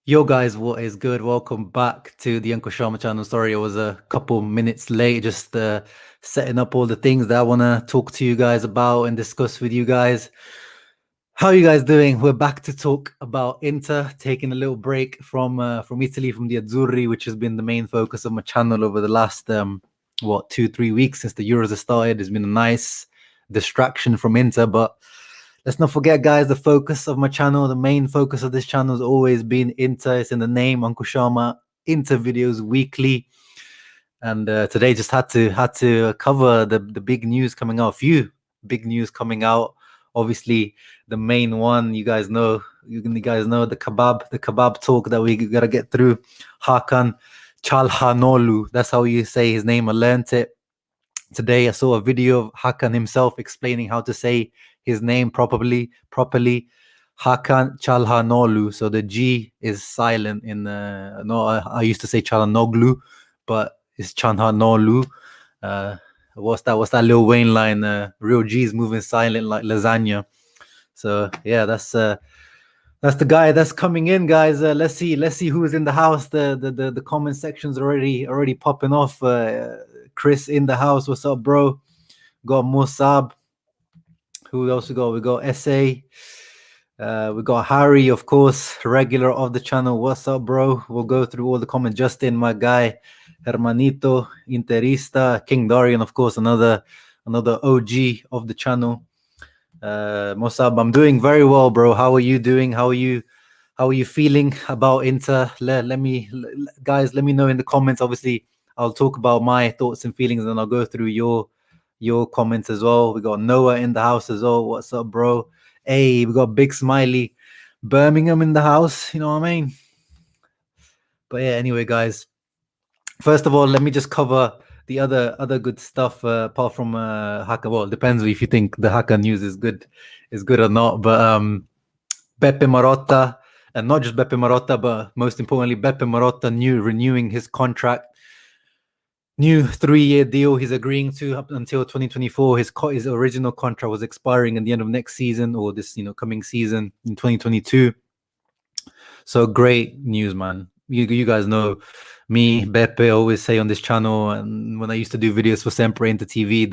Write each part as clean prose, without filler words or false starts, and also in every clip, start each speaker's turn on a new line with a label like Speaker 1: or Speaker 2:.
Speaker 1: Yo guys, what is good? Welcome back to the Uncle Sharma channel. Sorry, I was a couple minutes late, just setting up all the things that I want to talk to you guys about and discuss with you guys. How are you guys doing? We're back to talk about Inter, taking a little break from Italy, from the Azzurri, which has been the main focus of my channel over the last 2-3 weeks since the Euros have started. It's been a nice distraction from Inter, but let's not forget, guys, the focus of my channel, the main focus of this channel has always been Inter. It's in the name, Uncle Sharma, Inter videos weekly. And today just had to cover the big news coming out. A few big news coming out. Obviously, the main one, you guys know the kebab talk that we gotta get through. Hakan Calhanoglu, that's how you say his name. I learned it today. I saw a video of Hakan himself explaining how to say his name properly. Hakan Calhanoglu. So the G is silent in I used to say Calhanoglu, but it's Calhanoglu. What's that Lil Wayne line? Real G's moving silent like lasagna. So yeah, that's the guy that's coming in, guys. Let's see who is in the house. The comment section's already popping off. Chris in the house. What's up, bro? Got Musab. Who else we got? We got SA. We got Harry, of course, regular of the channel. What's up, bro? We'll go through all the comments. Justin, my guy. Hermanito, Interista. King Darian, of course, another OG of the channel. Musab, I'm doing very well, bro. How are you doing? How are you feeling about Inter? Guys, let me know in the comments. Obviously, I'll talk about my thoughts and feelings, and then I'll go through your comments as well. We got Noah in the house as well. What's up, bro? Hey, we got Big Smiley, Birmingham in the house. You know what I mean? But yeah, anyway, guys. First of all, let me just cover the other good stuff apart from Hakan. Well, it depends if you think the Hakan news is good or not. But Beppe Marotta, and not just Beppe Marotta, but most importantly, Beppe Marotta renewing his contract. New 3-year deal he's agreeing to up until 2024. His original contract was expiring at the end of next season, or this coming season in 2022. So great news, man. You guys know me, Beppe, always say on this channel, and when I used to do videos for Sempre Inter TV,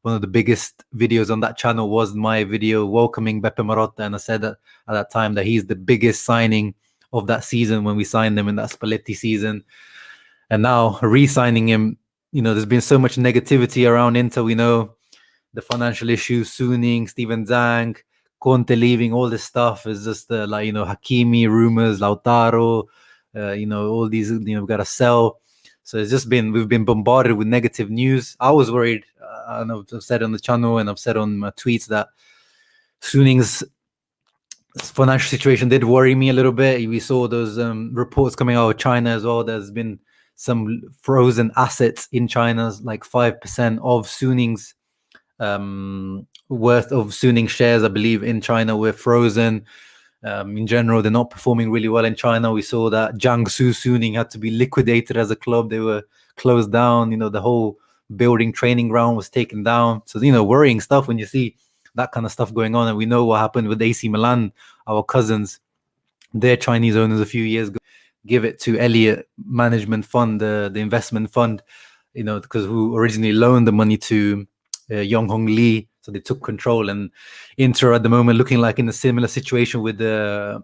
Speaker 1: one of the biggest videos on that channel was my video welcoming Beppe Marotta, and I said that at that time that he's the biggest signing of that season when we signed him in that Spalletti season. And now re-signing him, there's been so much negativity around Inter. We know the financial issues, Suning, Steven Zhang, Conte leaving, all this stuff is just Hakimi rumors, Lautaro, all these, we've got to sell. So we've been bombarded with negative news. I was worried, and I've said on the channel and I've said on my tweets that Suning's financial situation did worry me a little bit. We saw those reports coming out of China as well. There's been some frozen assets in China, like 5% of Suning's worth of Suning shares, I believe, in China were frozen. In general, they're not performing really well in China. We saw that Jiangsu Suning had to be liquidated as a club. They were closed down. The whole building training ground was taken down. So, worrying stuff when you see that kind of stuff going on. And we know what happened with AC Milan, our cousins, their Chinese owners a few years ago, give it to Elliott Management Fund, the investment fund, because who originally loaned the money to Yong Hong Lee. So they took control, and Inter at the moment looking like in a similar situation with the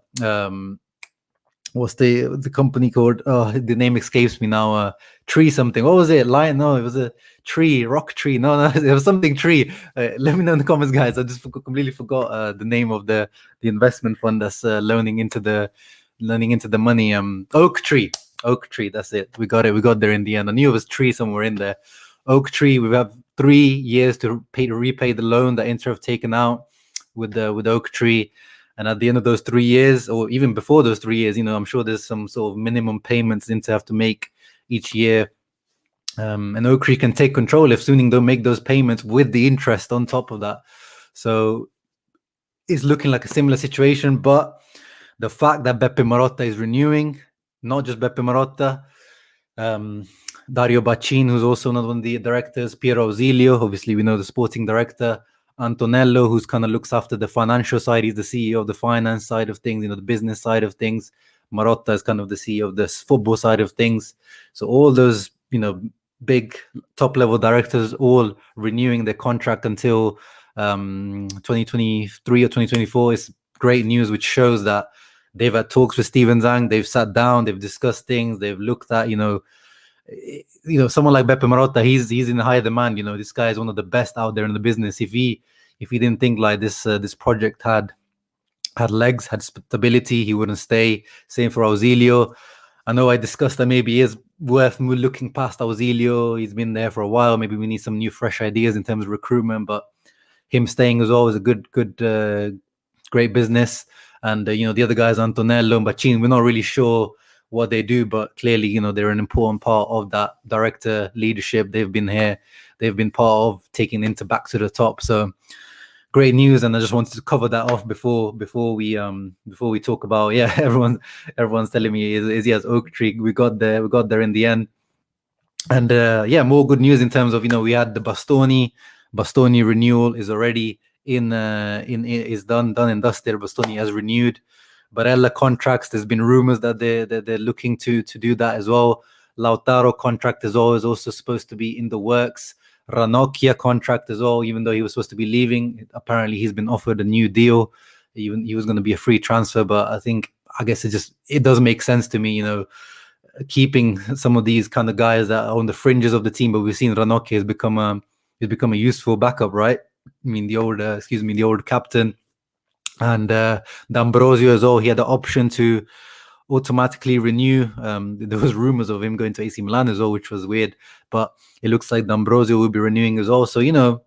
Speaker 1: what's the company called? Oh, the name escapes me now. Tree something. What was it? Lion? No, it was a tree, rock tree. No, it was something tree. Let me know in the comments, guys. I just completely forgot the name of the investment fund that's loaning into the money. Oak Tree. That's it. We got there in the end. I knew it was tree somewhere in there. Oak Tree. We have 3 years to repay the loan that Inter have taken out with Oak Tree, and at the end of those 3 years, or even before those 3 years, I'm sure there's some sort of minimum payments Inter have to make each year, and Oak Tree can take control if Suning don't make those payments with the interest on top of that. So it's looking like a similar situation, but the fact that Beppe Marotta is renewing, not just Beppe Marotta, Dario Baccin, who's also one of the directors, Piero Ausilio, obviously we know the sporting director, Antonello, who's kind of looks after the financial side. He's the CEO of the finance side of things, the business side of things. Marotta is kind of the CEO of this football side of things. So all those, big top level directors all renewing their contract until 2023 or 2024 is great news, which shows that they've had talks with Steven Zhang. They've sat down, they've discussed things, they've looked at, someone like Beppe Marotta, he's in high demand. This guy is one of the best out there in the business. If he didn't think like this project had legs, had stability, he wouldn't stay. Same for Auxilio. I know I discussed that maybe it is worth looking past Auxilio. He's been there for a while. Maybe we need some new, fresh ideas in terms of recruitment. But him staying as well is a good, great business. And the other guys, Antonello and Bacin, we're not really sure what they do, but clearly, they're an important part of that director leadership. They've been here. They've been part of taking Inter back to the top. So great news, and I just wanted to cover that off before we talk about everyone's telling me is he has Oak Tree. We got there in the end, and more good news in terms of we had the Bastoni renewal is already is done and dusted. Bastoni has renewed. Barella contracts, there's been rumors that they're looking to do that as well. Lautaro contract is always also supposed to be in the works. Ranocchia contract as well, even though he was supposed to be leaving. Apparently he's been offered a new deal. Even he was going to be a free transfer, but I guess it doesn't make sense to me, keeping some of these kind of guys that are on the fringes of the team. But we've seen Ranocchia has become a useful backup, right? I mean, the old captain. And D'Ambrosio as well, he had the option to automatically renew. There was rumors of him going to AC Milan as well, which was weird, but it looks like D'Ambrosio will be renewing as well. So the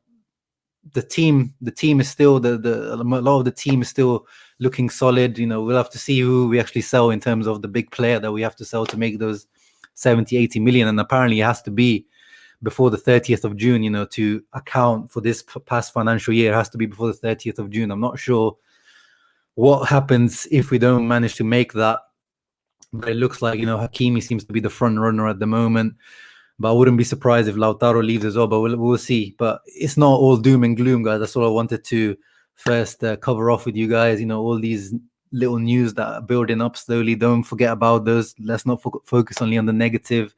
Speaker 1: team is still a lot of the team is still looking solid. We'll have to see who we actually sell in terms of the big player that we have to sell to make those 70-80 million, and apparently it has to be before the 30th of June. To account for this past financial year, it has to be before the 30th of June. I'm not sure what happens if we don't manage to make that. But it looks like, Hakimi seems to be the front runner at the moment. But I wouldn't be surprised if Lautaro leaves as well. But we'll see. But it's not all doom and gloom, guys. That's all I wanted to first cover off with you guys. all these little news that are building up slowly. Don't forget about those. Let's not focus only on the negative.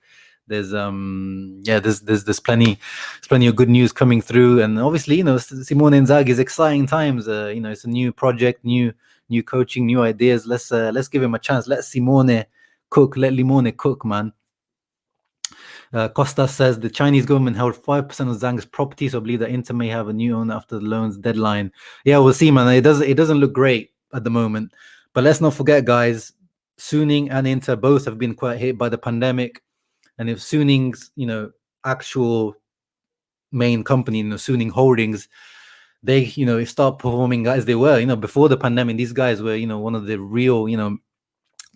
Speaker 1: There's there's plenty of good news coming through. And obviously, Simone Inzaghi's exciting times. It's a new project, new coaching, new ideas. Let's give him a chance. Let Simone cook. Let Limone cook, man. Costa says the Chinese government held 5% of Zhang's property, so I believe that Inter may have a new owner after the loan's deadline. Yeah, we'll see, man. It doesn't look great at the moment. But let's not forget, guys, Suning and Inter both have been quite hit by the pandemic. And if Suning's, actual main company, Suning Holdings, they, start performing as they were, before the pandemic. These guys were, one of the real,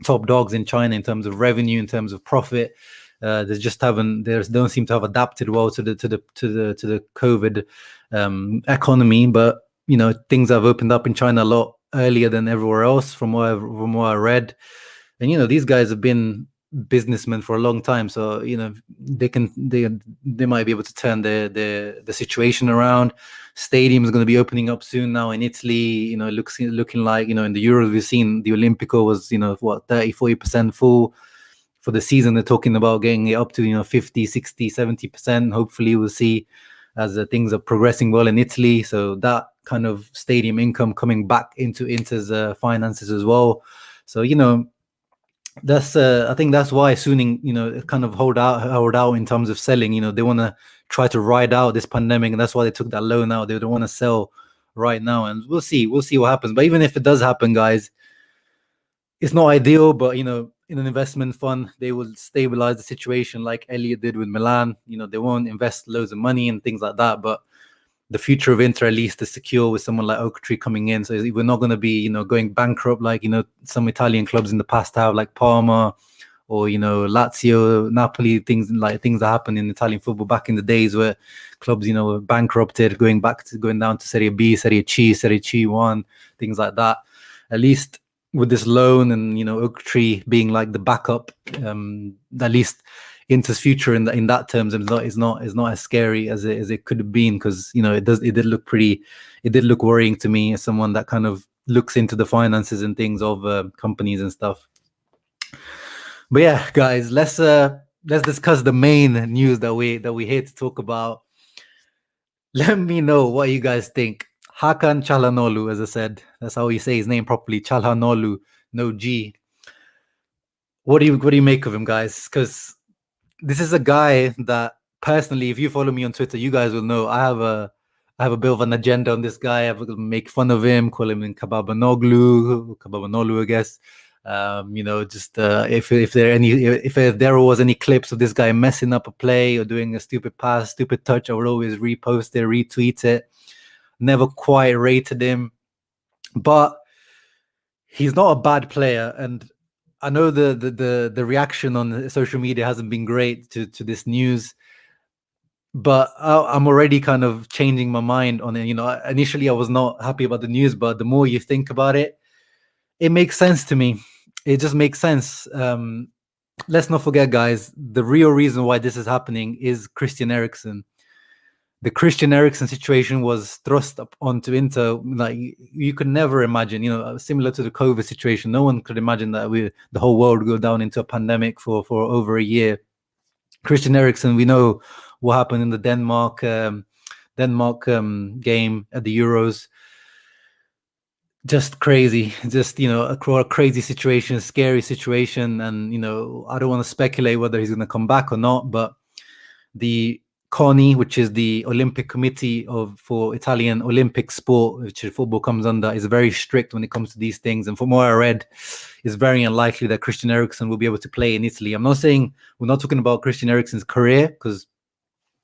Speaker 1: top dogs in China in terms of revenue, in terms of profit. They don't seem to have adapted well to the COVID economy. But things have opened up in China a lot earlier than everywhere else, from what I read. And these guys have been businessmen for a long time, so they might be able to turn the situation around. Stadium is going to be opening up soon now in Italy. Looking like in the Euros we've seen the Olimpico was 30-40% full. For the season they're talking about getting it up to 50, 60, 70%. Hopefully we'll see as things are progressing well in Italy, so that kind of stadium income coming back into Inter's finances as well. So that's I think that's why Suning kind of hold out in terms of selling. They want to try to ride out this pandemic, and that's why they took that loan out. They don't want to sell right now, and we'll see what happens. But even if it does happen, guys, it's not ideal. But in an investment fund, they will stabilize the situation like Elliott did with Milan. They won't invest loads of money and things like that, but the future of Inter at least is secure with someone like Oak Tree coming in. So we're not going to be, going bankrupt like, some Italian clubs in the past have, like Parma or, Lazio, Napoli, things that happened in Italian football back in the days where clubs, were bankrupted, going down to Serie B, Serie C 1, things like that. At least with this loan and, Oak Tree being like the backup, at least Inter's future in that terms is not as scary as it could have been, because it did look worrying to me as someone that kind of looks into the finances and things of companies and stuff. But yeah, guys, let's discuss the main news that we here to talk about. Let me know what you guys think. Hakan Calhanoglu, as I said, that's how you say his name properly. Calhanoglu, no G. What do you make of him, guys? Because this is a guy that personally, if you follow me on Twitter, you guys will know I have a bit of an agenda on this guy. I make fun of him, call him in Kababanoglu, I guess. Just if there was any clips of this guy messing up a play or doing a stupid pass, stupid touch, I would always repost it, retweet it. Never quite rated him, but he's not a bad player, and I know the reaction on social media hasn't been great to this news, but I'm already kind of changing my mind on it. Initially I was not happy about the news, but the more you think about it, it makes sense to me. It just makes sense. Let's not forget, guys, the real reason why this is happening is Christian Eriksen. The Christian Eriksen situation was thrust up onto Inter. Like, you could never imagine, similar to the COVID situation. No one could imagine that the whole world would go down into a pandemic for over a year. Christian Eriksen, we know what happened in the Denmark game at the Euros. Just crazy, just a crazy situation, scary situation, and I don't want to speculate whether he's going to come back or not, but the CONI, which is the Olympic Committee for Italian Olympic sport, which football comes under, is very strict when it comes to these things. And from what I read, it's very unlikely that Christian Eriksen will be able to play in Italy. I'm not saying, we're not talking about Christian Eriksen's career, because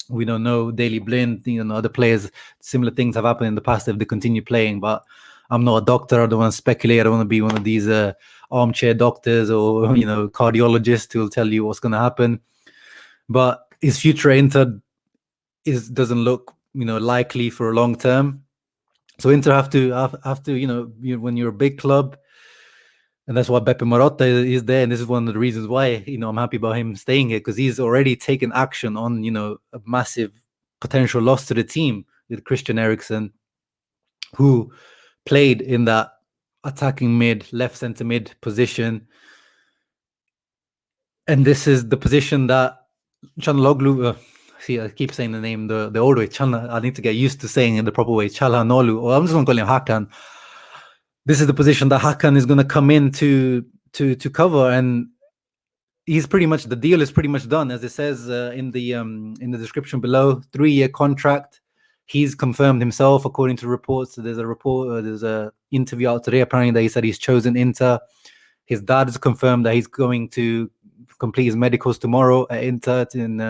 Speaker 1: we don't know. Daley Blind, other players, similar things have happened in the past if they continue playing. But I'm not a doctor. I don't want to speculate. I don't want to be one of these armchair doctors or cardiologists who will tell you what's going to happen. But his future at Inter doesn't look likely for a long term. So Inter have to when you're a big club, and that's why Beppe Marotta is there, and this is one of the reasons why I'm happy about him staying here, because he's already taken action on a massive potential loss to the team with Christian Eriksen, who played in that attacking left center mid position, and this is the position that Calhanoglu. See, I keep saying the name the old way. I need to get used to saying it the proper way. Calhanoglu, or I'm just going to call him Hakan. This is the position that Hakan is going to come in to cover, and he's pretty much, the deal is pretty much done, as it says in the description below. 3-year contract. He's confirmed himself, according to reports. There's a interview out today apparently that he said he's chosen Inter. His dad has confirmed that he's going to complete his medicals tomorrow at Inter, and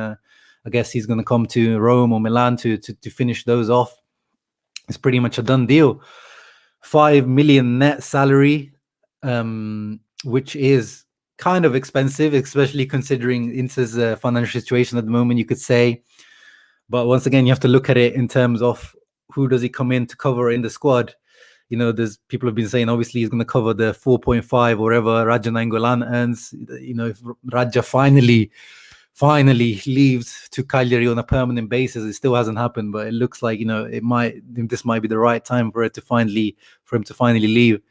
Speaker 1: I guess he's going to come to Rome or Milan to finish those off. It's pretty much a done deal. 5 million net salary, which is kind of expensive, especially considering Inter's financial situation at the moment, you could say. But once again, you have to look at it in terms of who does he come in to cover in the squad. There's people have been saying obviously he's going to cover the 4.5 or whatever Raja Nainggolan earns. If Raja finally leaves to Cagliari on a permanent basis, it still hasn't happened, but it looks like this might be the right time for him to finally leave.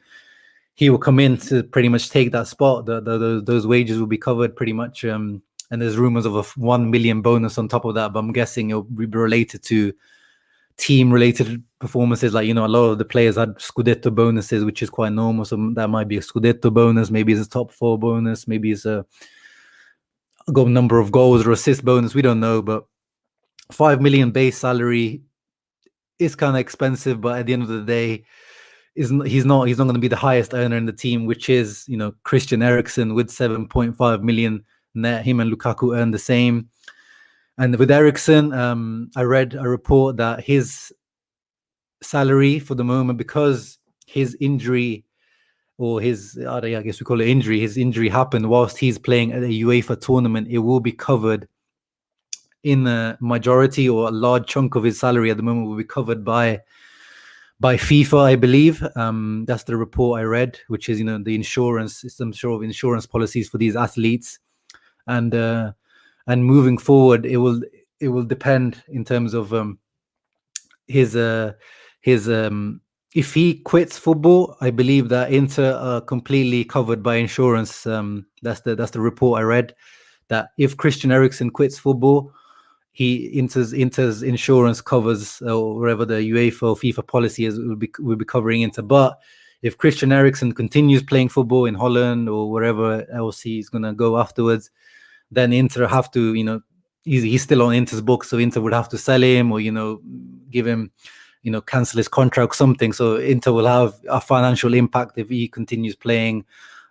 Speaker 1: He will come in to pretty much take that spot. Those wages will be covered pretty much, and there's rumors of a 1 million bonus on top of that, but I'm guessing it'll be related to team-related performances. Like, a lot of the players had Scudetto bonuses, which is quite normal, so that might be a Scudetto bonus, maybe it's a top 4 bonus, maybe it's a number of goals or assist bonus, we don't know. But 5 million base salary is kind of expensive, but at the end of the day, he's not going to be the highest earner in the team, which is Christian Eriksen with 7.5 million net. Him and Lukaku earn the same. And with Eriksen, I read a report that his salary for the moment, because his injury, or I guess we call it injury, his injury happened whilst he's playing at a UEFA tournament, it will be covered in a majority, or a large chunk of his salary at the moment will be covered by FIFA, I believe. That's the report I read, which is the insurance, some sort of insurance policies for these athletes, and moving forward, it will depend in terms of his if he quits football. I believe that Inter are completely covered by insurance That's the report I read, that if Christian Eriksen quits football, Inter's insurance covers, or wherever the UEFA or FIFA policy is, will be covering Inter. But if Christian Eriksen continues playing football in Holland or wherever else he's gonna go afterwards, then Inter have to, he's still on Inter's book, so Inter would have to sell him, or give him, cancel his contract or something. So Inter will have a financial impact if he continues playing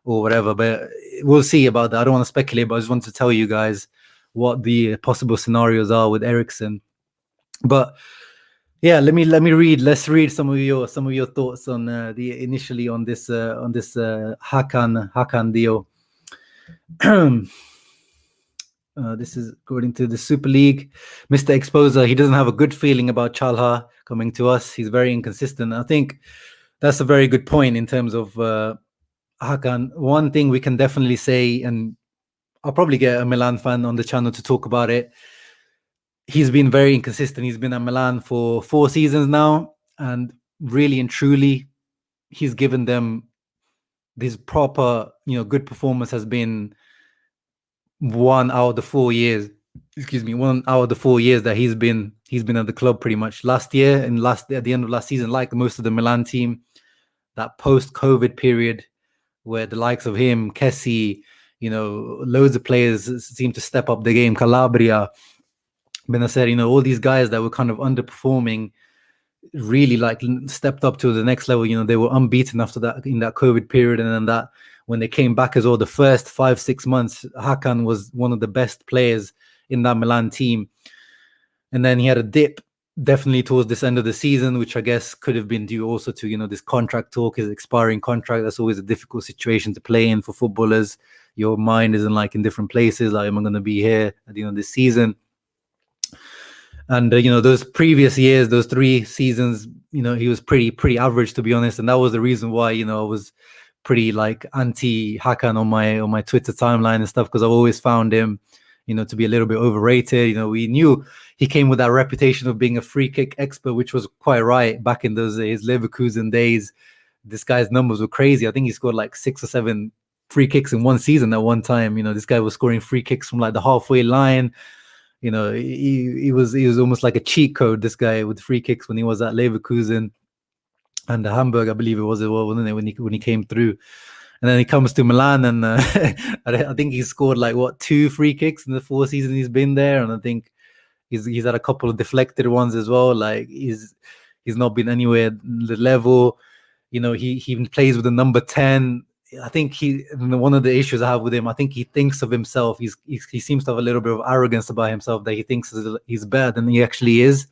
Speaker 1: or whatever. But we'll see about that. I don't want to speculate, but I just wanted to tell you guys what the possible scenarios are with Eriksen. But yeah, let's read some of your thoughts on initially on this Hakan deal. This is according to the Super League. Mr. Exposer, he doesn't have a good feeling about Calha coming to us. He's very inconsistent. I think that's a very good point in terms of Hakan. One thing we can definitely say, and I'll probably get a Milan fan on the channel to talk about it, he's been very inconsistent. He's been at Milan for 4 seasons now, and really and truly, he's given them this proper, good performance has been 1 out of the 4 years. 1 out of the 4 years that he's been at the club pretty much. Last year and at the end of last season, like most of the Milan team, that post-COVID period where the likes of him, Kessie, loads of players seem to step up the game. Calabria, Benacer, all these guys that were kind of underperforming really stepped up to the next level. They were unbeaten after that in that COVID period, and then that when they came back as well, the first 5-6 months, Hakan was one of the best players in that Milan team. And then he had a dip definitely towards this end of the season, which I guess could have been due also to, this contract talk, his expiring contract. That's always a difficult situation to play in for footballers. Your mind isn't in different places. Am I going to be here at the end of this season? And, those previous years, those 3 seasons, he was pretty average, to be honest. And that was the reason why, I was pretty anti Hakan on my Twitter timeline and stuff, because I've always found him, to be a little bit overrated. We knew he came with that reputation of being a free kick expert, which was quite right back in those his Leverkusen days. This guy's numbers were crazy. I think he scored 6 or 7 free kicks in one season at one time. This guy was scoring free kicks from the halfway line. He was almost like a cheat code, this guy, with free kicks when he was at Leverkusen and Hamburg, I believe it was, wasn't it, when he came through. And then he comes to Milan, and I think he scored 2 free kicks in the 4 seasons he's been there, and I think he's had a couple of deflected ones as well. He's not been anywhere the level. He plays with the number 10. I think one of the issues I have with him, I think he thinks of himself. He seems to have a little bit of arrogance about himself, that he thinks he's better than he actually is,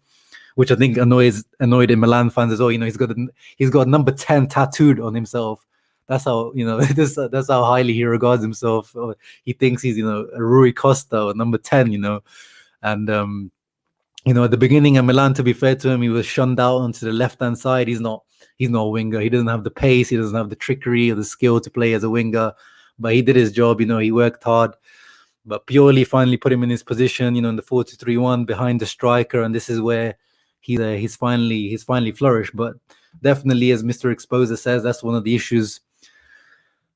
Speaker 1: which I think annoyed in Milan fans as well. He's got number 10 tattooed on himself. That's how that's how highly he regards himself. He thinks he's a Rui Costa or number 10. And at the beginning of Milan, to be fair to him, he was shunned out onto the left-hand side. He's not a winger. He doesn't have the pace. He doesn't have the trickery or the skill to play as a winger. But he did his job. He worked hard. But Pioli finally put him in his position, in the 4-2-3-1 behind the striker, and this is where he's finally flourished. But definitely, as Mr. Exposer says, that's one of the issues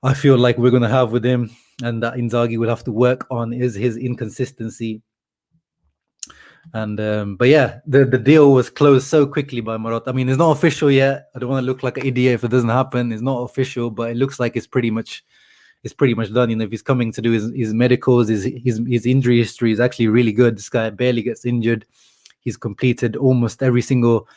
Speaker 1: I feel like we're going to have with him, and that Inzaghi will have to work on, is his inconsistency. And but yeah, the deal was closed so quickly by Marotta. I mean, it's not official yet. I don't want to look like an idiot if it doesn't happen. It's not official, but it looks like it's pretty much done. If he's coming to do his medicals, his injury history is actually really good. This guy barely gets injured. He's completed he played almost every single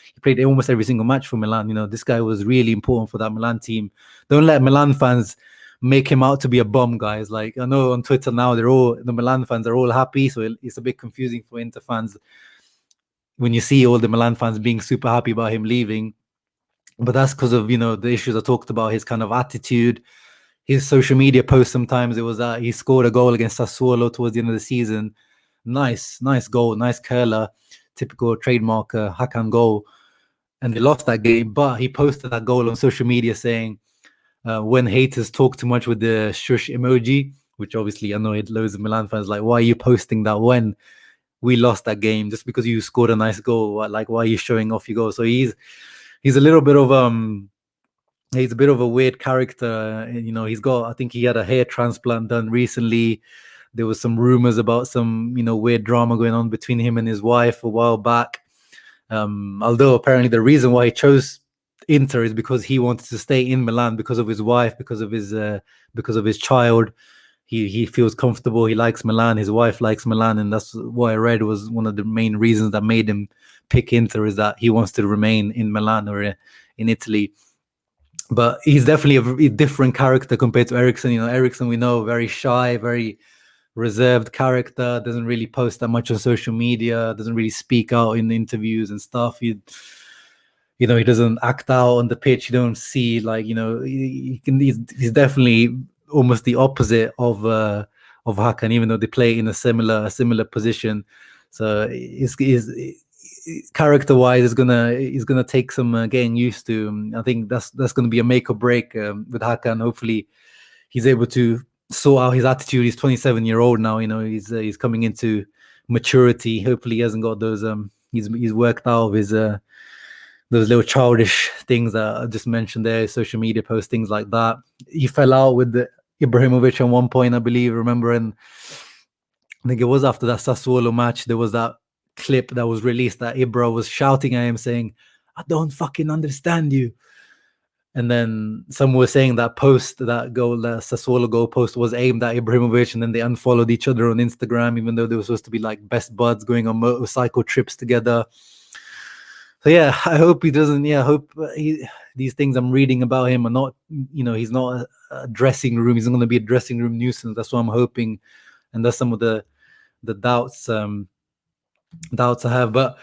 Speaker 1: match for Milan. This guy was really important for that Milan team. Don't let Milan fans make him out to be a bum, guys. I know on Twitter now, the Milan fans are all happy, so it's a bit confusing for Inter fans when you see all the Milan fans being super happy about him leaving. But that's because of the issues I talked about, his kind of attitude, his social media posts. Sometimes it was that he scored a goal against Sassuolo towards the end of the season. Nice goal, nice curler, typical trademark Hakan goal, and they lost that game. But he posted that goal on social media saying, when haters talk too much with the shush emoji, which obviously annoyed loads of Milan fans. Why are you posting that when we lost that game just because you scored a nice goal? Why are you showing off your goal? So he's a little bit of he's a bit of a weird character. I think he had a hair transplant done recently. There was some rumors about some, weird drama going on between him and his wife a while back. Although apparently the reason why he chose Inter is because he wanted to stay in Milan because of his wife, because of his child. He feels comfortable. He likes Milan. His wife likes Milan, and that's what I read was one of the main reasons that made him pick Inter, is that he wants to remain in Milan or in Italy. But he's definitely a different character compared to Eriksen. Eriksen, we know, very shy, very reserved character, doesn't really post that much on social media, doesn't really speak out in interviews and stuff. He doesn't act out on the pitch. You don't see he's definitely almost the opposite of Hakan, even though they play in a similar position. So he's character-wise, he's gonna take some getting used to. I think that's gonna be a make or break with Hakan. Hopefully, he's able to sort out his attitude. He's 27-year-old now. He's coming into maturity. Hopefully, he hasn't got those. He's worked out of his those little childish things that I just mentioned there, social media posts, things like that. He fell out with Ibrahimovic at one point, I believe. Remember, and I think it was after that Sassuolo match. There was that clip that was released that Ibra was shouting at him, saying, "I don't fucking understand you." And then some were saying that Sassuolo goal post was aimed at Ibrahimovic, and then they unfollowed each other on Instagram, even though they were supposed to be like best buds going on motorcycle trips together. So yeah, I hope he doesn't. Yeah, I hope these things I'm reading about him are not. He's not a dressing room. He's not going to be a dressing room nuisance. That's what I'm hoping, and that's some of the doubts I have. But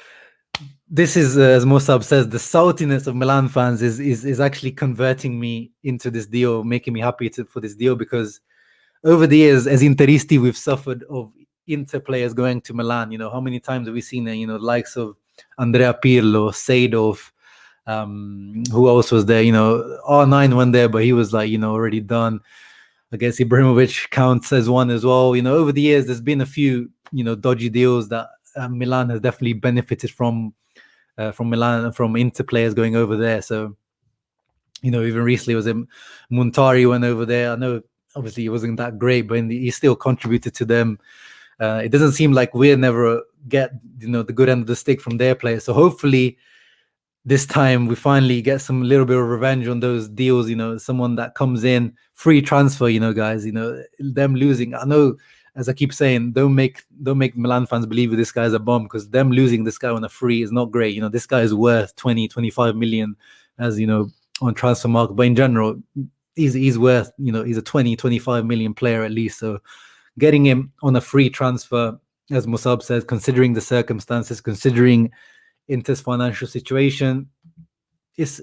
Speaker 1: this is, as Musab says, the saltiness of Milan fans is actually converting me into this deal, making me happy for this deal, because over the years, as Interisti, we've suffered of Inter players going to Milan. How many times have we seen it? The likes of Andrea Pirlo, Seedorf, who else was there? R9 went there, but he was already done. I guess Ibrahimovic counts as one as well. Over the years, there's been a few, dodgy deals that Milan has definitely benefited from Milan, from Inter players going over there. So, even recently was Montari went over there. I know obviously he wasn't that great, but he still contributed to them. It doesn't seem like we'll never get the good end of the stick from their players. So hopefully this time we finally get some little bit of revenge on those deals. Someone that comes in free transfer. Guys. Them losing. I know, as I keep saying, don't make Milan fans believe this guy's a bomb, because them losing this guy on a free is not great. This guy is worth 20-25 million, as on transfer market. But in general, he's worth he's a 20-25 million player at least. So getting him on a free transfer, as Musab says, considering the circumstances, considering Inter's financial situation, it's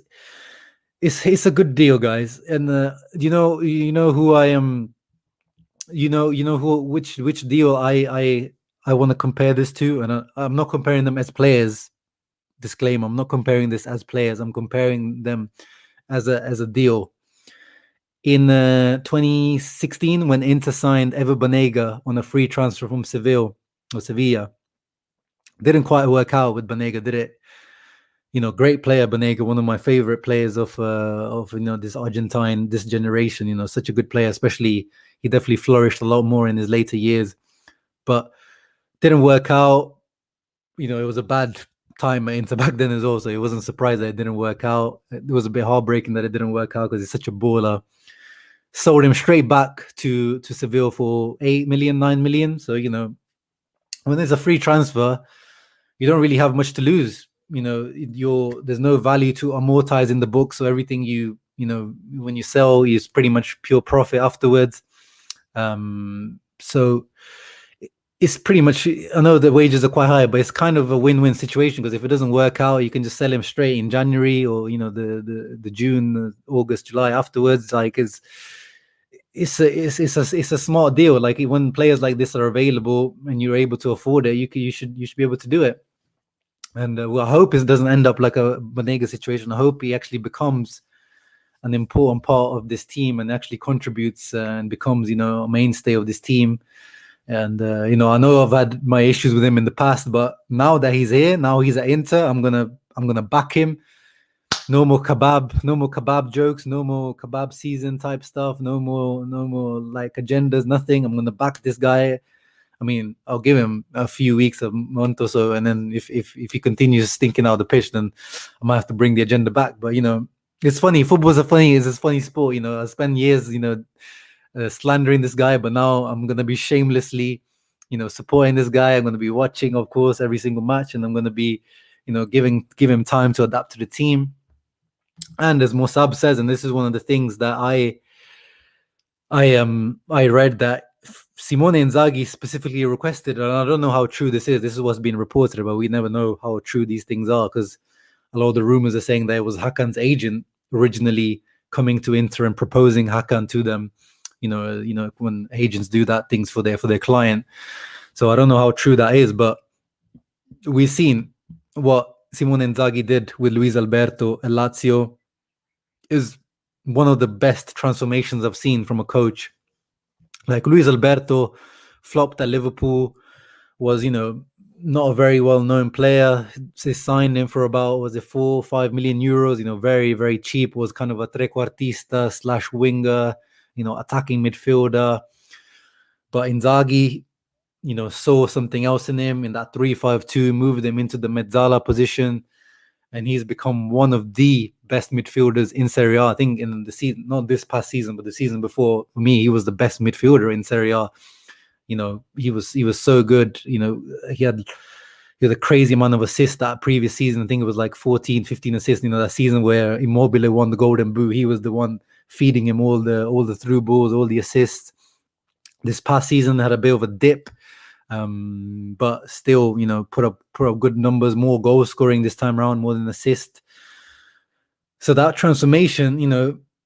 Speaker 1: a good deal, guys. And who I am. Which deal I want to compare this to, and I'm not comparing them as players. Disclaimer: I'm not comparing this as players. I'm comparing them as a deal. In 2016, when Inter signed Ever Banega on a free transfer from Sevilla, didn't quite work out with Banega, did it? Great player, Banega, one of my favorite players of this Argentine, this generation. Such a good player. Especially, he definitely flourished a lot more in his later years, but didn't work out. It was a bad time at Inter back then as well, so it wasn't surprised that it didn't work out. It was a bit heartbreaking that it didn't work out, because he's such a baller. Sold him straight back to Seville for 8 million, 9 million. So when there's a free transfer, you don't really have much to lose. There's no value to amortize in the book, so everything when you sell is pretty much pure profit afterwards. So it's pretty much, I know the wages are quite high, but it's kind of a win-win situation, because if it doesn't work out, you can just sell him straight in January, or the June, August, July afterwards. It's a smart deal. Like, when players like this are available and you're able to afford it, you should be able to do it. And I hope it doesn't end up like a Banega situation. I hope he actually becomes an important part of this team and actually contributes and becomes a mainstay of this team. And I know I've had my issues with him in the past, but now that he's here, now he's at Inter, I'm gonna back him. no more kebab jokes, no more kebab season type stuff, no more like agendas, nothing. I'm gonna back this guy. I mean, I'll give him a few weeks, a month or so, and then if he continues stinking out the pitch, then I might have to bring the agenda back. But it's funny. Football's it's a funny sport. I spent years, slandering this guy, but now I'm gonna be shamelessly, supporting this guy. I'm gonna be watching, of course, every single match, and I'm gonna be, give him time to adapt to the team. And as Mossab says, and this is one of the things that I read that Simone Inzaghi specifically requested, and I don't know how true this is. This is what's been reported, but we never know how true these things are, because a lot of the rumors are saying that it was Hakan's agent originally coming to Inter and proposing Hakan to them. When agents do that, things for their client. So I don't know how true that is, but we've seen what Simone Inzaghi did with Luis Alberto at Lazio is one of the best transformations I've seen from a coach. Like Luis Alberto flopped at Liverpool, was not a very well-known player. They signed him for about, was it 4 or 5 million euros? Very, very cheap. Was kind of a trequartista / winger, attacking midfielder. But Inzaghi, saw something else in him in that 3-5-2, moved him into the mezzala position, and he's become one of the best midfielders in Serie A. I think in the season, not this past season, but the season before, for me, he was the best midfielder in Serie A. He was so good. He had a crazy amount of assists that previous season. I think it was like 14, 15 assists. That season where Immobile won the Golden Boot, he was the one feeding him all the through balls, all the assists. This past season had a bit of a dip, but still, put up good numbers, more goal scoring this time around, more than assist. So that transformation,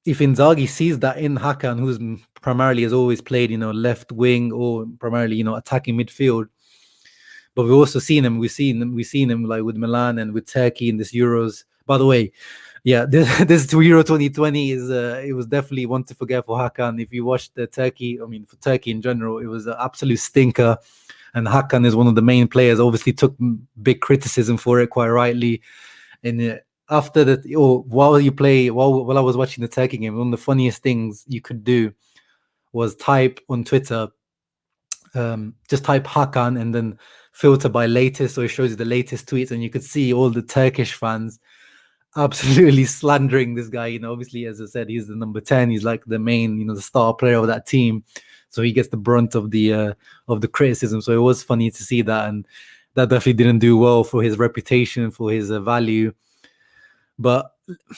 Speaker 1: if Inzaghi sees that in Hakan, who's primarily has always played, left wing or primarily, attacking midfield, but we've also seen him. We've seen him like with Milan and with Turkey in this Euros. By the way, yeah, this Euro 2020 is it was definitely one to forget for Hakan. If you watched the Turkey, for Turkey in general, it was an absolute stinker. And Hakan is one of the main players. Obviously, took big criticism for it, quite rightly. And after that, while I was watching the Turkey game, one of the funniest things you could do was type on Twitter, just type Hakan and then filter by latest, so it shows you the latest tweets, and you could see all the Turkish fans absolutely slandering this guy. Obviously, as I said, he's the number 10. He's like the main, the star player of that team. So he gets the brunt of the criticism. So it was funny to see that, and that definitely didn't do well for his reputation, for his value. But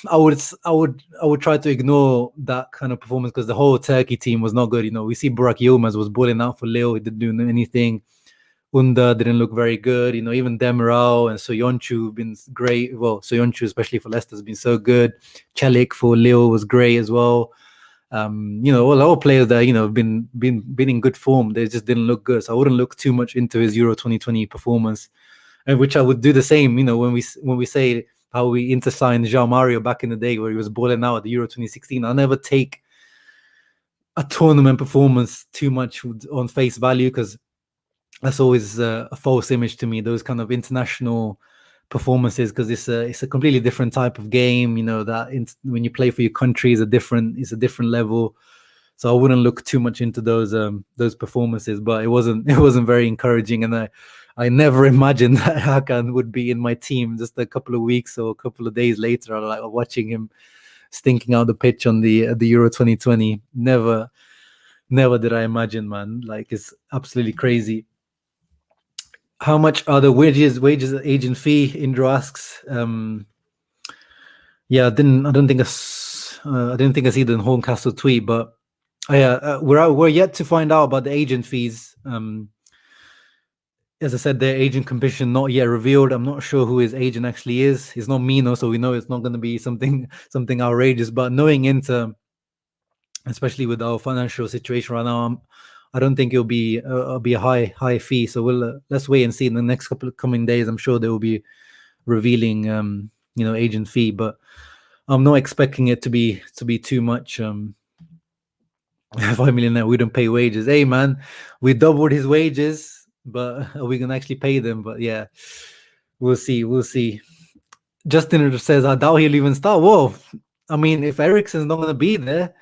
Speaker 1: I would try to ignore that kind of performance, because the whole Turkey team was not good. We see Burak Yilmaz was balling out for Lille. He didn't do anything. Unda didn't look very good. Even Demiral and Soyuncu have been great. Well, Soyuncu, especially for Leicester, has been so good. Celik for Lille was great as well. All players that have been in good form, they just didn't look good. So I wouldn't look too much into his Euro 2020 performance, and which I would do the same. When we say how we intersigned João Mario back in the day, where he was balling out at the Euro 2016. I'll never take a tournament performance too much on face value, because that's always a false image to me, those kind of international performances, because it's a completely different type of game. When you play for your country is a different level. So I wouldn't look too much into those performances, but it wasn't very encouraging, and I never imagined that Hakan would be in my team just a couple of weeks or a couple of days later. I like watching him stinking out the pitch on the Euro 2020. Never did I imagine, man. Like, it's absolutely crazy. How much are the wages, agent fee? Indra asks. Yeah, I didn't think I see the Horncastle tweet, but we're yet to find out about the agent fees. As I said, their agent commission not yet revealed. I'm not sure who his agent actually is. It's not Mino, so we know it's not going to be something outrageous. But knowing Inter, especially with our financial situation right now, I don't think it'll be a high fee. So let's wait and see in the next couple of coming days. I'm sure they will be revealing agent fee, but I'm not expecting it to be too much. 5 million now, we don't pay wages. Hey man, we doubled his wages, but are we gonna actually pay them? But yeah, we'll see. Justin says, I doubt he'll even start. Whoa. I mean, if Eriksen's not going to be there,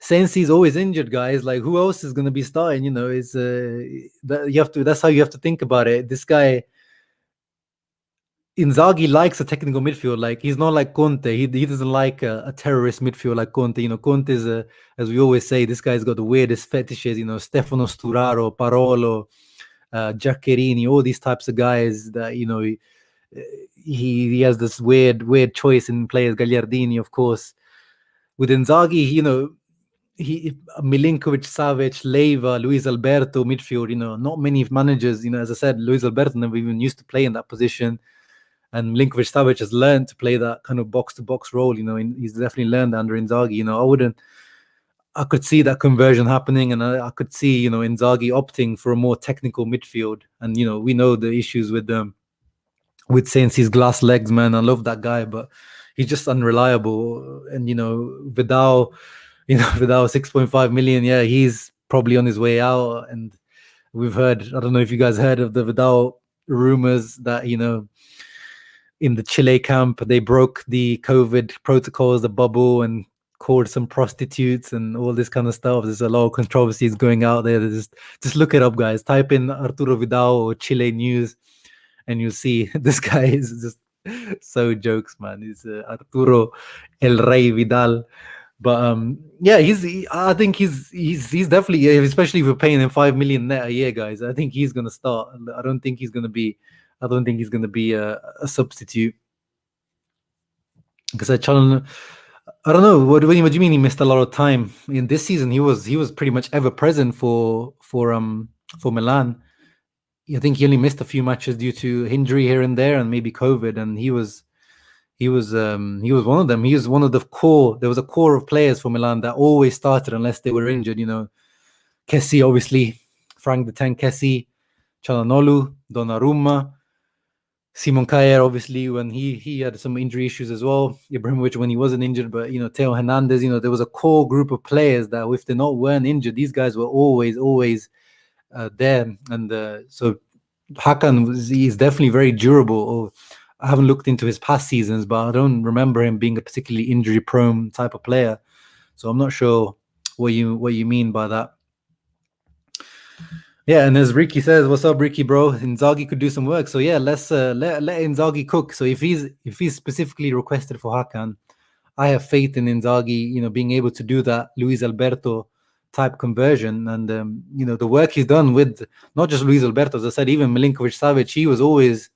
Speaker 1: Sensi's always injured, guys. Like, who else is going to be starting? You know, it's that's how you have to think about it. This guy, Inzaghi, likes a technical midfield. Like, he's not like Conte. He doesn't like a terrorist midfield like Conte. You know, Conte is, as we always say, this guy's got the weirdest fetishes. You know, Stefano Sturaro, Parolo, Giaccherini, all these types of guys that, you know, he has this weird choice in players. Gagliardini, of course. With Inzaghi, you know, Milinkovic, Savic, Leiva, Luis Alberto, midfield, you know, not many managers, you know, as I said, Luis Alberto never even used to play in that position. And Milinkovic, Savic has learned to play that kind of box-to-box role, you know, he's definitely learned under Inzaghi. You know, I could see that conversion happening, and I could see, you know, Inzaghi opting for a more technical midfield. And, you know, we know the issues with Sensi's glass legs, man. I love that guy, but he's just unreliable. And, you know, Vidal 6.5 million, yeah, he's probably on his way out. And we've heard, I don't know if you guys heard of the Vidal rumors that, you know, in the Chile camp, they broke the COVID protocols, the bubble, and called some prostitutes and all this kind of stuff. There's a lot of controversies going out there. Just look it up, guys. Type in Arturo Vidal or Chile news, and you'll see this guy is just so jokes, man. He's Arturo El Rey Vidal. But yeah, I think he's definitely, especially if we're paying him 5 million net a year, guys. I think he's gonna start. I don't think he's gonna be a substitute. Because I don't know. What do you mean he missed a lot of time in this season? He was pretty much ever present for Milan. I think he only missed a few matches due to injury here and there, and maybe COVID. And he was one of them. He was one of the core. There was a core of players for Milan that always started unless they were injured. You know, Kessie, obviously, Frank the Tank Kessie, Calhanoglu, Donnarumma, Simon Kjaer, obviously, when he had some injury issues as well. Ibrahimovic when he wasn't injured, but, you know, Theo Hernandez. You know, there was a core group of players that, if they weren't injured, these guys were always there. And so Hakan is definitely very durable. I haven't looked into his past seasons, but I don't remember him being a particularly injury-prone type of player. So I'm not sure what you mean by that. Yeah, and as Ricky says, "What's up, Ricky, bro? Inzaghi could do some work." So yeah, let's let Inzaghi cook. So if he's specifically requested for Hakan, I have faith in Inzaghi, you know, being able to do that Luis Alberto type conversion. And you know, the work he's done with not just Luis Alberto, as I said, even Milinkovic Savic, he was always,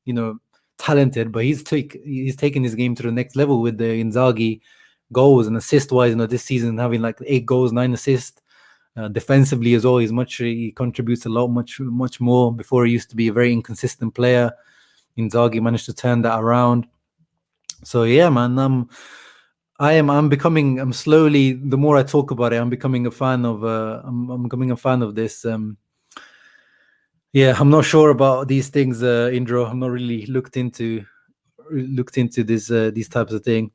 Speaker 1: you know, talented, but he's taken his game to the next level with the Inzaghi goals and assist wise. You know, this season having like 8 goals, 9 assists. Defensively as well, he contributes a lot, much more. Before, he used to be a very inconsistent player. Inzaghi managed to turn that around. So yeah, man, I'm slowly, the more I talk about it, I'm becoming a fan of I'm becoming a fan of this. Yeah, I'm not sure about these things, Indro. I'm not really looked into this these types of things.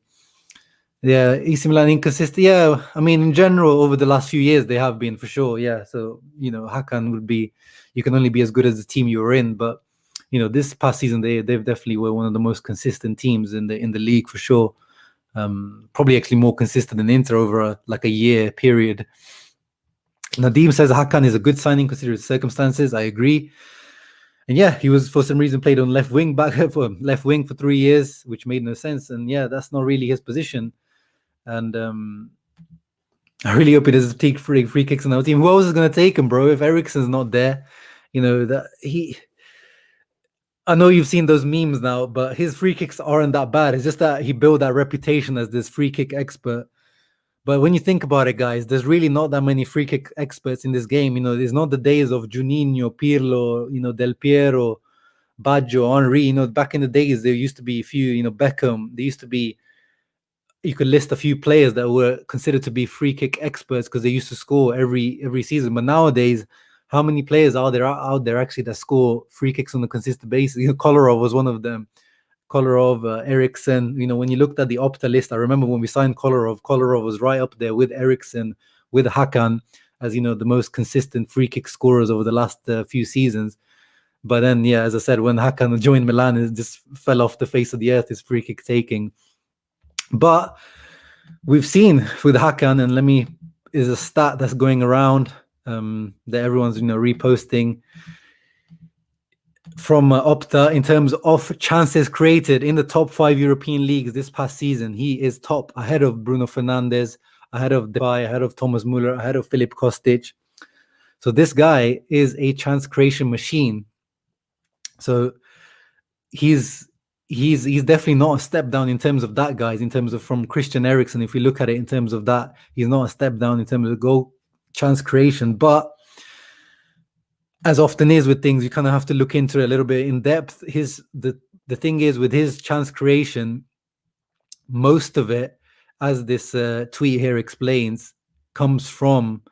Speaker 1: Yeah, AC Milan inconsistent. Yeah, I mean, in general, over the last few years, they have been, for sure. Yeah, so, you know, Hakan would be, you can only be as good as the team you were in. But, you know, this past season, they've definitely were one of the most consistent teams in the league, for sure. Probably actually more consistent than Inter over a year period. Nadim says Hakan is a good signing considering the circumstances. I agree. And yeah, he was, for some reason, played on left wing for 3 years, which made no sense. And yeah, that's not really his position. And I really hope he doesn't take free kicks on our team. Who else is going to take him, bro? If Eriksen's not there, you know, I know you've seen those memes now, but his free kicks aren't that bad. It's just that he built that reputation as this free kick expert. But when you think about it, guys, there's really not that many free kick experts in this game. You know, there's not the days of Juninho, Pirlo, you know, Del Piero, Baggio, Henry. You know, back in the days, there used to be a few, you know, Beckham. There used to be, you could list a few players that were considered to be free kick experts because they used to score every season. But nowadays, how many players are there out there actually that score free kicks on a consistent basis? You know, Kolarov was one of them. Kolarov, Eriksen. You know, when you looked at the Opta list, I remember when we signed Kolarov was right up there with Eriksen, with Hakan, as, you know, the most consistent free kick scorers over the last few seasons. But then, yeah, as I said, when Hakan joined Milan, it just fell off the face of the earth, his free kick taking. But we've seen with Hakan, and is a stat that's going around that everyone's reposting from Opta in terms of chances created in the top 5 European leagues this past season. He is top, ahead of Bruno Fernandes, ahead of Depay, ahead of Thomas Muller, ahead of Filip Kostic. So this guy is a chance creation machine. So he's definitely not a step down in terms of that, guys. In terms of from Christian Eriksen, if we look at it in terms of that, he's not a step down in terms of goal chance creation. But as often is with things, you kind of have to look into it a little bit in depth. The thing is with his chance creation, most of it, as this tweet here explains, comes from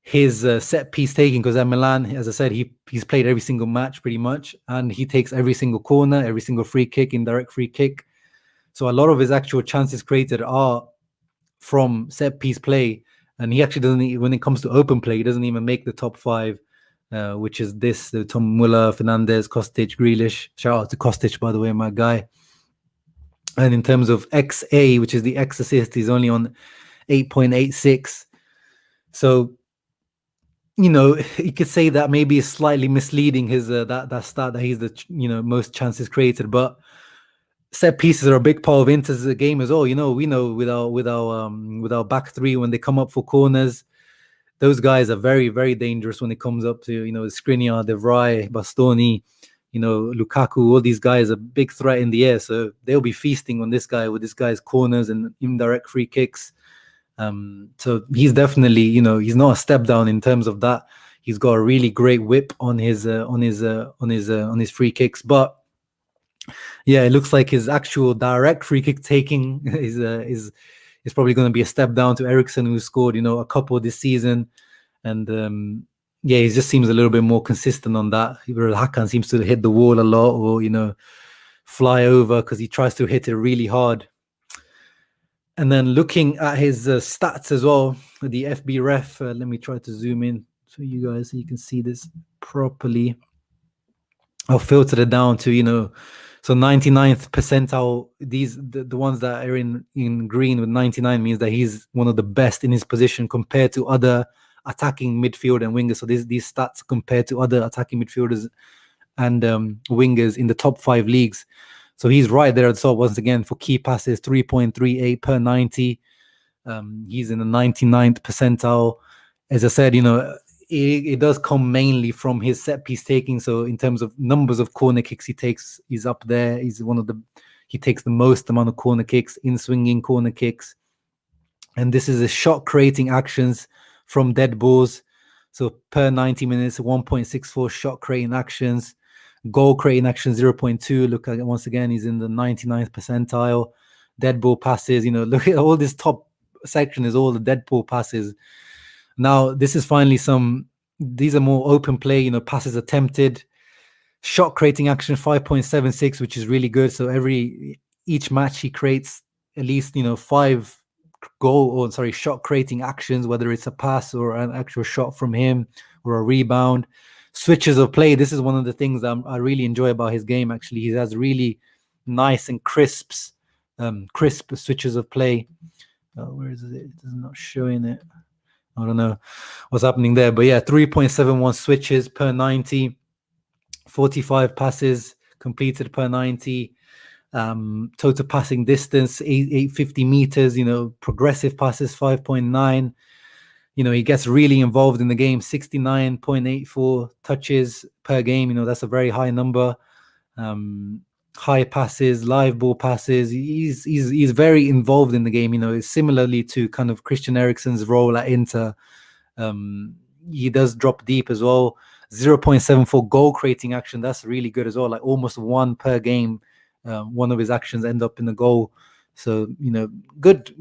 Speaker 1: his set piece taking, because at Milan, as I said, he's played every single match pretty much, and he takes every single corner, every single free kick, indirect free kick. So a lot of his actual chances created are from set piece play, and he actually doesn't, when it comes to open play, he doesn't even make the top 5, which is this: Tom Muller, Fernandes, Kostic, Grealish. Shout out to Kostic, by the way, my guy. And in terms of XA, which is the X assist, he's only on 8.86. So, you could say that maybe is slightly misleading his that stat that he's the most chances created, but set pieces are a big part of Inter's game as well. We know with our back three, when they come up for corners, those guys are very, very dangerous when it comes up to Skriniar, De Vrij, Bastoni, Lukaku. All these guys are big threat in the air, so they'll be feasting on this guy with this guy's corners and indirect free kicks. So he's definitely, he's not a step down in terms of that. He's got a really great whip on his free kicks, but yeah, it looks like his actual direct free kick taking is probably going to be a step down to Eriksen, who scored a couple this season, and yeah, he just seems a little bit more consistent on that. Hakan seems to hit the wall a lot, or fly over, because he tries to hit it really hard. And then looking at his stats as well, the FB ref, let me try to zoom in for you guys so you can see this properly. I'll filter it down to, so 99th percentile. The ones that are in green with 99 means that he's one of the best in his position compared to other attacking midfield and wingers. So these stats compared to other attacking midfielders and wingers in the top 5 leagues. So he's right there at the top once again for key passes, 3.38 per 90. He's in the 99th percentile. As I said, it does come mainly from his set piece taking. So in terms of numbers of corner kicks he takes, he's up there. He takes the most amount of corner kicks, in swinging corner kicks. And this is a shot creating actions from dead balls. So per 90 minutes, 1.64 shot creating actions. Goal creating action 0.2. Look at it once again, he's in the 99th percentile. Dead ball passes, look at all this top section is all the dead ball passes. Now this is finally these are more open play, passes attempted. Shot creating action 5.76, which is really good. So each match he creates at least 5 shot creating actions, whether it's a pass or an actual shot from him or a rebound. Switches of play, this is one of the things that I really enjoy about his game. Actually, he has really nice and crisp switches of play. Where is it? It's not showing it. I don't know what's happening there, but yeah, 3.71 switches per 90, 45 passes completed per 90. Total passing distance 850 meters. Progressive passes 5.9. He gets really involved in the game, 69.84 touches per game. That's a very high number. High passes, live ball passes. He's very involved in the game. Similarly to kind of Christian Eriksen's role at Inter. He does drop deep as well. 0.74 goal creating action. That's really good as well. Like almost 1 per game. One of his actions end up in the goal. So good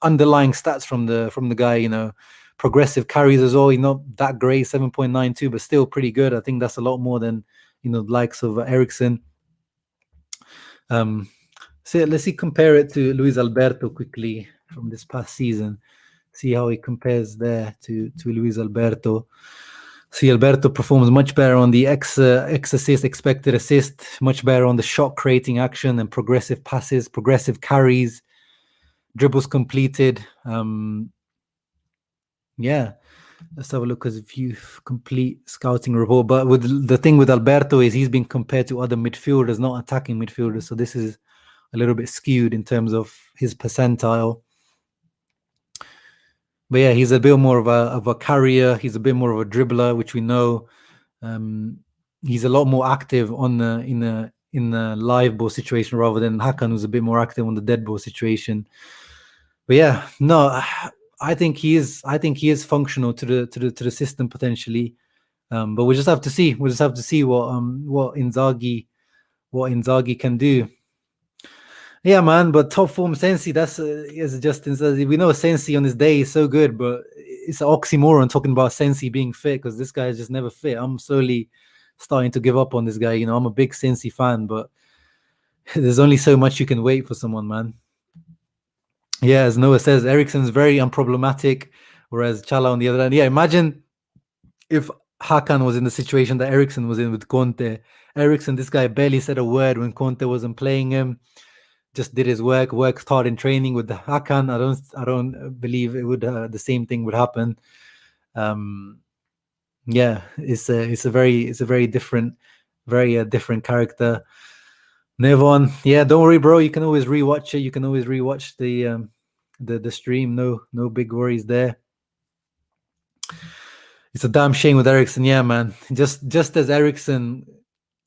Speaker 1: underlying stats from the guy. Progressive carries as well. He's not that great, 7.92, but still pretty good. I think that's a lot more than the likes of Eriksen. So let's compare it to Luis Alberto quickly from this past season. See how he compares there to Luis Alberto. See, Alberto performs much better on the X assist, expected assist, much better on the shot creating action and progressive passes, progressive carries, dribbles completed. Yeah, let's have a look as if you complete scouting report. But with the thing with Alberto is he's been compared to other midfielders, not attacking midfielders. So this is a little bit skewed in terms of his percentile. But yeah, he's a bit more of a carrier. He's a bit more of a dribbler, which we know. He's a lot more active on the in the live ball situation rather than Hakan, who's a bit more active on the dead ball situation. But yeah, no, I think he is functional to the system potentially. But we just have to see. We just have to see what Inzaghi can do. Yeah, man. But top form Sensi, that's as Justin says. We know Sensi on his day is so good, but it's an oxymoron talking about Sensi being fit because this guy is just never fit. I'm slowly starting to give up on this guy. You know, I'm a big Sensi fan, but there's only so much you can wait for someone, man. Yeah, as Noah says, Eriksen's very unproblematic, whereas Chala on the other hand. Yeah, imagine if Hakan was in the situation that Eriksen was in with Conte. Eriksen, this guy barely said a word when Conte wasn't playing him. Just did his worked hard in training with the Hakan. I don't believe it would the same thing would happen. Yeah, it's a very different, different character. Nevon, yeah, don't worry, bro. You can always rewatch it. You can always rewatch the stream. No big worries there. It's a damn shame with Eriksen, yeah, man. Just as Eriksen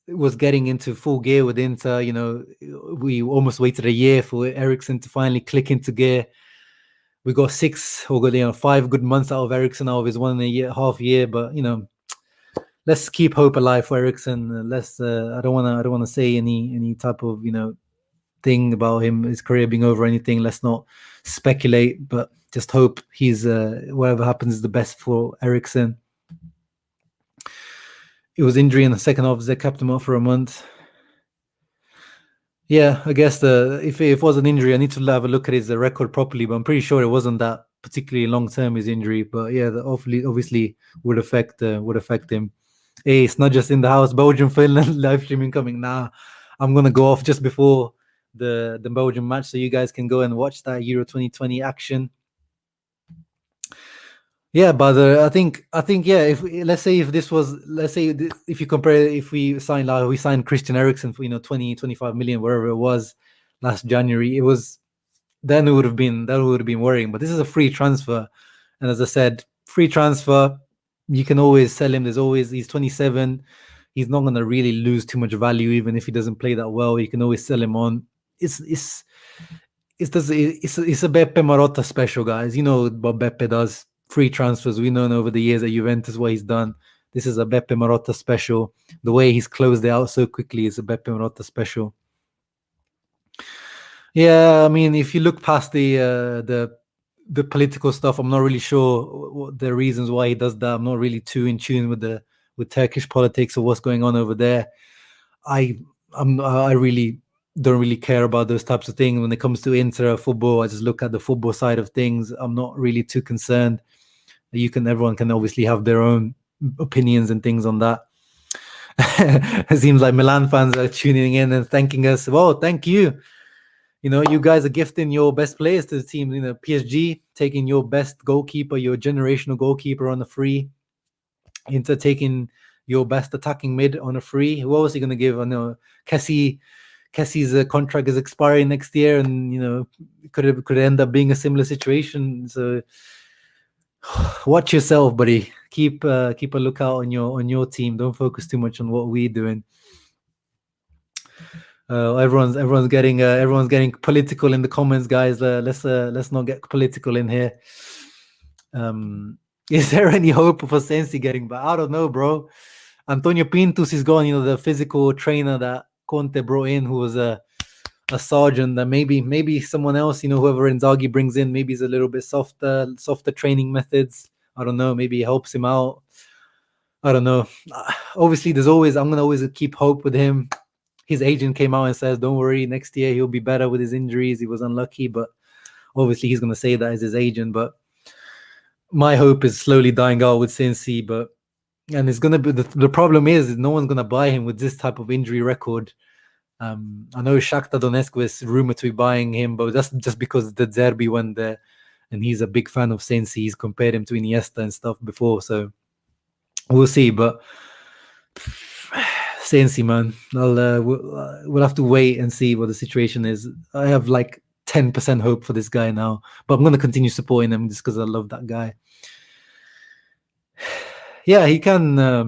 Speaker 1: was getting into full gear with Inter, you know, we almost waited a year for Eriksen to finally click into gear. We got 5 good months out of Eriksen out of his 1.5 year, but you know, let's keep hope alive for Eriksen. Let's I don't want to say any type of, you know, thing about his career being over or anything. Let's not speculate, but just hope he's whatever happens is the best for Eriksen. It was injury in the second half. They kept him out for a month. Yeah, I guess if it was an injury, I need to have a look at his record properly. But I'm pretty sure it wasn't that particularly long term, his injury. But yeah, that obviously would affect him. Hey, it's not just in the house. Belgium Finland live streaming coming now. I'm gonna go off just before the Belgium match, so you guys can go and watch that Euro 2020 action. Yeah, but I think yeah. If you compare, if we signed Christian Eriksen for 20-25 million, wherever it was last January, it would have been worrying. But this is a free transfer, and as I said, free transfer, you can always sell him. He's 27. He's not going to really lose too much value, even if he doesn't play that well. You can always sell him on. It's a Beppe Marotta special, guys. You know what Beppe does. Free transfers. We've known over the years at Juventus what he's done. This is a Beppe Marotta special. The way he's closed it out so quickly is a Beppe Marotta special. Yeah, I mean, if you look past the political stuff, I'm not really sure what the reasons why he does that. I'm not really too in tune with Turkish politics or what's going on over there. I really don't really care about those types of things. When it comes to Inter football, I just look at the football side of things. I'm not really too concerned. Everyone can obviously have their own opinions and things on that. It seems like Milan fans are tuning in and thanking us. Well, thank you. You know, you guys are gifting your best players to the team. You know, PSG taking your best goalkeeper, your generational goalkeeper on a free. Inter taking your best attacking mid on a free. Who else are you going to give? I know Kessi's contract is expiring next year, and you know, could end up being a similar situation. So watch yourself, buddy. Keep a lookout on your team. Don't focus too much on what we're doing. Everyone's getting political in the comments, guys. Let's not get political in here. Is there any hope for Sensi getting back? I don't know, bro. Antonio Pintus is gone. You know, the physical trainer that Conte brought in, who was a sergeant. That maybe someone else, you know, whoever Inzaghi brings in, maybe he's a little bit softer training methods. I don't know. Maybe it helps him out. I don't know. Obviously, I'm gonna always keep hope with him. His agent came out and says, "Don't worry, next year he'll be better with his injuries. He was unlucky," but obviously he's gonna say that as his agent. But my hope is slowly dying out with Sensi. But And it's gonna be the problem is no one's gonna buy him with this type of injury record. I know Shakhtar Donetsk was rumored to be buying him, but that's just because the Zerbi went there, and he's a big fan of Sensi. He's compared him to Iniesta and stuff before, so we'll see. But Sensi, man, we'll have to wait and see what the situation is. I have like 10% hope for this guy now, but I'm gonna continue supporting him just because I love that guy. Yeah, he can. I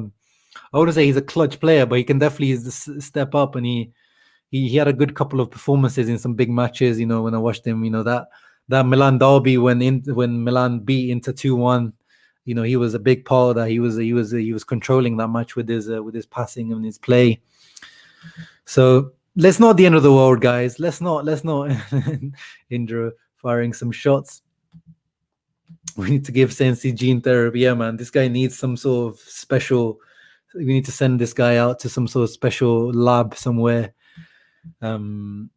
Speaker 1: wouldn't say he's a clutch player, but he can definitely step up, and he had a good couple of performances in some big matches. You know, when I watched him, you know that Milan derby when Milan beat Inter 2-1. You know, he was a big part of that. He was controlling that match with his passing and his play. So let's not the end of the world, guys. Let's not Indra firing some shots. We need to give Sensi gene therapy. Yeah, man, this guy needs some sort of special. We need to send this guy out to some sort of special lab somewhere. Here,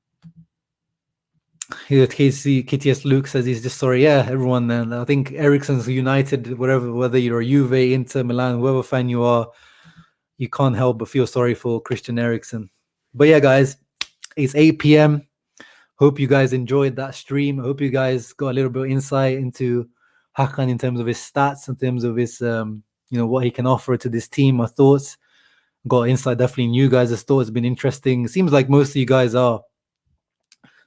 Speaker 1: KTS Luke says he's just sorry. Yeah, everyone. And I think Ericsson's United, whether you're Juve, Inter, Milan, whoever fan you are, you can't help but feel sorry for Christian Eriksen. But yeah, guys, it's 8 p.m. Hope you guys enjoyed that stream. I hope you guys got a little bit of insight into Hakan in terms of his stats, in terms of his, what he can offer to this team. My thoughts. Got insight definitely in you guys' thoughts. It's been interesting. It seems like most of you guys are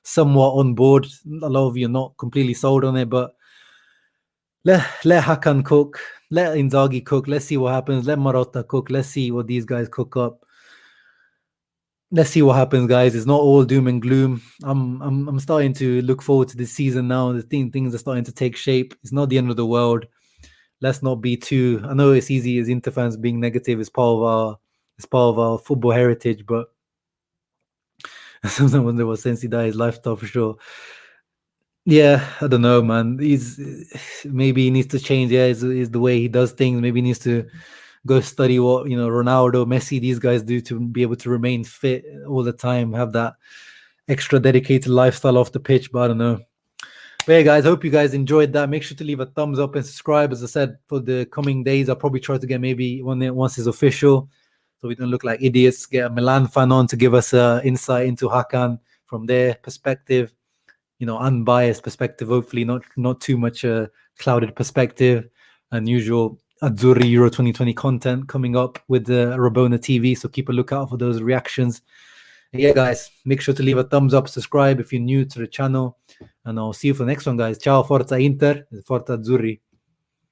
Speaker 1: somewhat on board. A lot of you are not completely sold on it, but let Hakan cook. Let Inzaghi cook. Let's see what happens. Let Marotta cook. Let's see what these guys cook up. Let's see what happens, guys. It's not all doom and gloom. I'm starting to look forward to this season now. The things are starting to take shape. It's not the end of the world. Let's not be too. I know it's easy as Inter fans being negative. It's part of our football heritage, but sometimes when there was Sensi die, his lifestyle for sure. Yeah, I don't know, man. Maybe he needs to change. Yeah, is the way he does things. Maybe he needs to go study what Ronaldo, Messi, these guys do to be able to remain fit all the time, have that extra dedicated lifestyle off the pitch. But I don't know. But yeah, guys, hope you guys enjoyed that. Make sure to leave a thumbs up and subscribe. As I said, for the coming days, I'll probably try to get maybe once it's official, so we don't look like idiots. Get a Milan fan on to give us insight into Hakan from their perspective, unbiased perspective. Hopefully, not too much clouded perspective. Unusual Azzurri Euro 2020 content coming up with the Rabona TV. So keep a lookout for those reactions. And yeah, guys, make sure to leave a thumbs up, subscribe if you're new to the channel, and I'll see you for the next one, guys. Ciao, Forza Inter, Forza Azzurri.